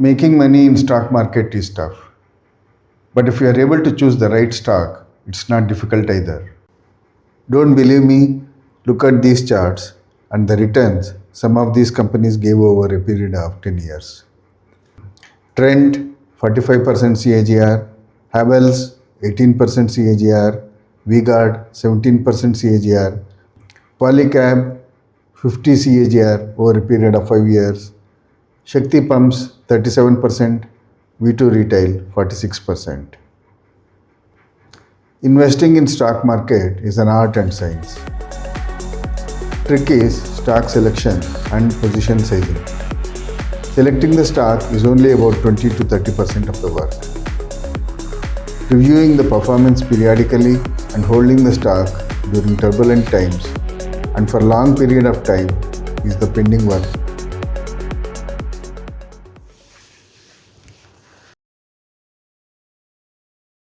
Making money in stock market is tough. But if you are able to choose the right stock, it's not difficult either. Don't believe me? Look at these charts and the returns some of these companies gave over a period of 10 years. Trent 45% CAGR, Havells 18% CAGR, Vigard 17% CAGR, Polycab 50 CAGR over a period of 5 years, Shakti Pumps 37%, V2 Retail 46%. Investing in stock market is an art and science. Trick is stock selection and position sizing. Selecting the stock is only about 20 to 30% of the work. Reviewing the performance periodically and holding the stock during turbulent times and for long period of time is the pending work